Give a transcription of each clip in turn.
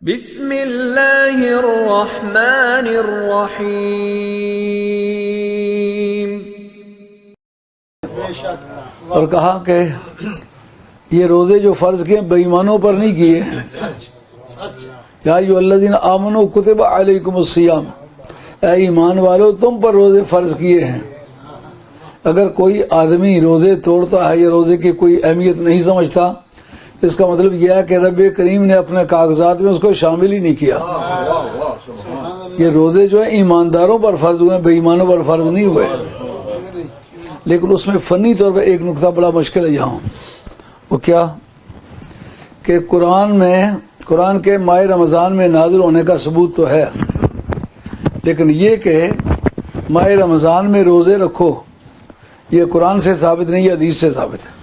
بسم اللہ الرحمن الرحیم۔ اور کہا کہ یہ روزے جو فرض کیے بے ایمانوں پر نہیں کیے ہیں۔ یا ایھا الذین آمنوا کتب علیکم الصیام، اے ایمان والو تم پر روزے فرض کیے ہیں۔ اگر کوئی آدمی روزے توڑتا ہے یا روزے کی کوئی اہمیت نہیں سمجھتا، اس کا مطلب یہ ہے کہ رب کریم نے اپنے کاغذات میں اس کو شامل ہی نہیں کیا۔ یہ روزے جو ہیں ایمانداروں پر فرض ہوئے ہیں، بے ایمانوں پر فرض نہیں ہوئے۔ لیکن اس میں فنی طور پر ایک نقطہ بڑا مشکل ہے یہاں، وہ کیا کہ قرآن کے ماہ رمضان میں نازل ہونے کا ثبوت تو ہے، لیکن یہ کہ ماہ رمضان میں روزے رکھو یہ قرآن سے ثابت نہیں، یہ حدیث سے ثابت ہے۔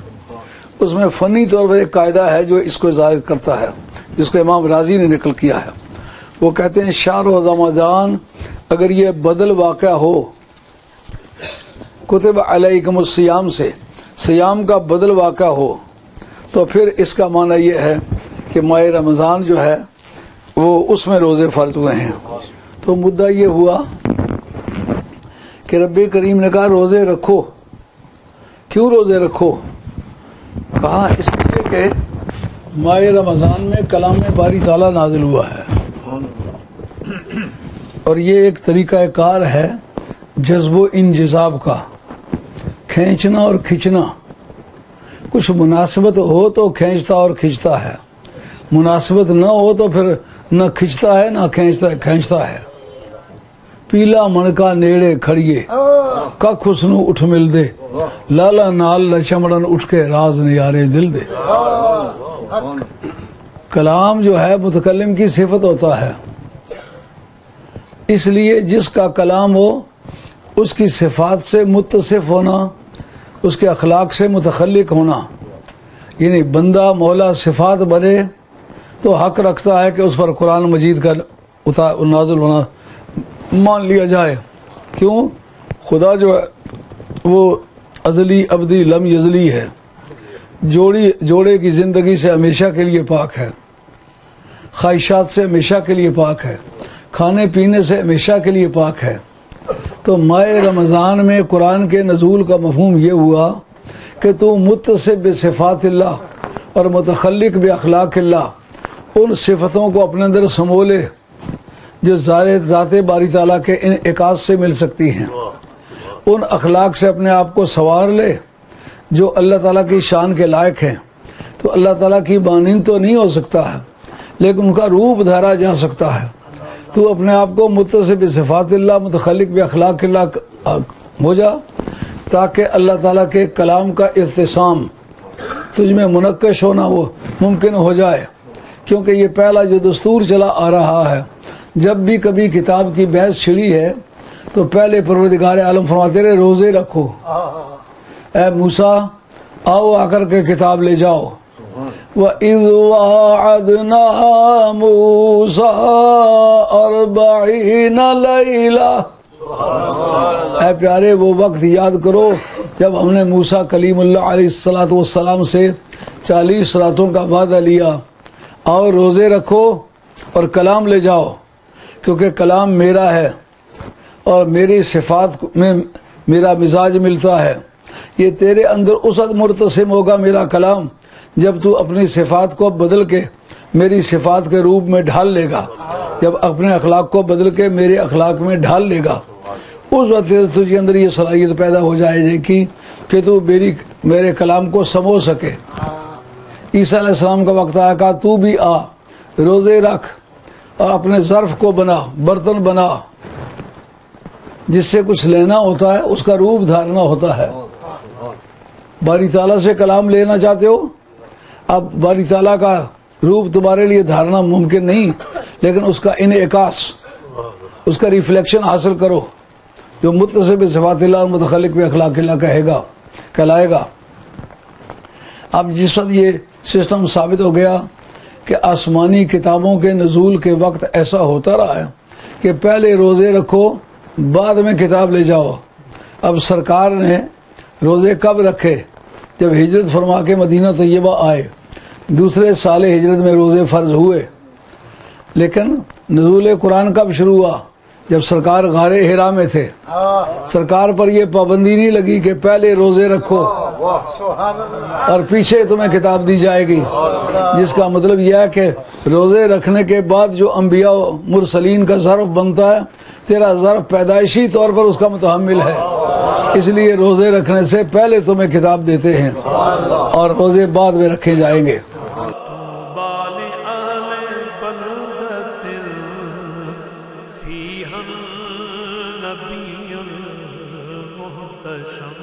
اس میں فنی طور پر ایک قاعدہ ہے جو اس کو ظاہر کرتا ہے، جس کو امام رازی نے نقل کیا ہے۔ وہ کہتے ہیں شہر رمضان اگر یہ بدل واقع ہو کتب علیکم الصیام سے، صیام کا بدل واقع ہو، تو پھر اس کا معنی یہ ہے کہ ماہ رمضان جو ہے وہ اس میں روزے فرض ہوئے ہیں۔ تو مدعا یہ ہوا کہ رب کریم نے کہا روزے رکھو۔ کیوں روزے رکھو؟ کہا اس لیے کہ ماہ رمضان میں کلام باری تعالیٰ نازل ہوا ہے، اور یہ ایک طریقہ کار ہے جذب و انجذاب کا، کھینچنا اور کھنچنا۔ کچھ مناسبت ہو تو کھینچتا اور کھنچتا ہے، مناسبت نہ ہو تو پھر نہ کھنچتا ہے نہ کھینچتا ہے۔ پیلا منکا نیڑے کھڑیے کھ حسنو اٹھ مل دے، لالا نال لچمڑن اٹھ کے راز نیارے دل دے۔ کلام جو ہے متکلم کی صفت ہوتا ہے، اس لیے جس کا کلام ہو اس کی صفات سے متصف ہونا، اس کے اخلاق سے متخلق ہونا، یعنی بندہ مولا صفات بنے تو حق رکھتا ہے کہ اس پر قرآن مجید کا نازل ہونا مان لیا جائے۔ کیوں؟ خدا جو ہے وہ ازلی ابدی لم یزلی ہے، جوڑے کی زندگی سے ہمیشہ کے لیے پاک ہے، خواہشات سے ہمیشہ کے لیے پاک ہے، کھانے پینے سے ہمیشہ کے لیے پاک ہے۔ تو ماہ رمضان میں قرآن کے نزول کا مفہوم یہ ہوا کہ تو متصف بصفات اللہ اور متخلق باخلاق اللہ، ان صفتوں کو اپنے اندر سمو لے جو ذات باری تعالیٰ کے انعکاس سے مل سکتی ہیں، ان اخلاق سے اپنے آپ کو سنوار لے جو اللہ تعالیٰ کی شان کے لائق ہیں۔ تو اللہ تعالیٰ کی مانند تو نہیں ہو سکتا ہے، لیکن ان کا روپ دھارا جا سکتا ہے۔ تو اپنے آپ کو متصف بصفات اللہ متخلق باخلاق اللہ ہو جا، تاکہ اللہ تعالیٰ کے کلام کا اختصام تجھ میں منقش ہونا وہ ممکن ہو جائے۔ کیونکہ یہ پہلا جو دستور چلا آ رہا ہے، جب بھی کبھی کتاب کی بحث چھڑی ہے تو پہلے پروردگار عالم فرماتے رہے روزے رکھو۔ اے موسیٰ آؤ آ کر کے کتاب لے جاؤ۔ وَإِذْ وَاعَدْنَا مُوسَىٰ 40 لَيْلَةً، اے پیارے وہ وقت یاد کرو جب ہم نے موسیٰ کلیم اللہ علیہ السلام سے 40 راتوں کا وعدہ لیا۔ آؤ روزے رکھو اور کلام لے جاؤ، کیونکہ کلام میرا ہے اور میری صفات میں میرا مزاج ملتا ہے۔ یہ تیرے اندر اس وقت مرتسم ہوگا میرا کلام جب تو اپنی صفات کو بدل کے میری صفات کے روپ میں ڈھال لے گا، جب اپنے اخلاق کو بدل کے میرے اخلاق میں ڈھال لے گا، اس وقت تجھے اندر یہ صلاحیت پیدا ہو جائے گی کہ تو میرے کلام کو سمو سکے۔ عیسیٰ علیہ السلام کا وقت آیا، کہا تو بھی آ روزے رکھ اور اپنے ظرف کو بنا، برتن بنا، جس سے کچھ لینا ہوتا ہے اس کا روپ دھارنا ہوتا ہے۔ باری تعالیٰ سے کلام لینا چاہتے ہو، اب باری تعالیٰ کا روپ تمہارے لیے دھارنا ممکن نہیں، لیکن اس کا انعکاس، اس کا ریفلیکشن حاصل کرو جو متصف بصفات اللہ متخلق باخلاق اللہ کہلائے گا۔ اب جس وقت یہ سسٹم ثابت ہو گیا کہ آسمانی کتابوں کے نزول کے وقت ایسا ہوتا رہا ہے کہ پہلے روزے رکھو بعد میں کتاب لے جاؤ۔ اب سرکار نے روزے کب رکھے؟ جب ہجرت فرما کے مدینہ طیبہ آئے، دوسرے سال ہجرت میں روزے فرض ہوئے۔ لیکن نزول قرآن کب شروع ہوا؟ جب سرکار غار حرا میں تھے، سرکار پر یہ پابندی نہیں لگی کہ پہلے روزے رکھو اور پیچھے تمہیں کتاب دی جائے گی، جس کا مطلب یہ ہے کہ روزے رکھنے کے بعد جو انبیاء و مرسلین کا ظرف بنتا ہے، تیرا ظرف پیدائشی طور پر اس کا متحمل ہے، اس لیے روزے رکھنے سے پہلے تمہیں کتاب دیتے ہیں اور روزے بعد میں رکھے جائیں گے۔ فيها النبي المهتشم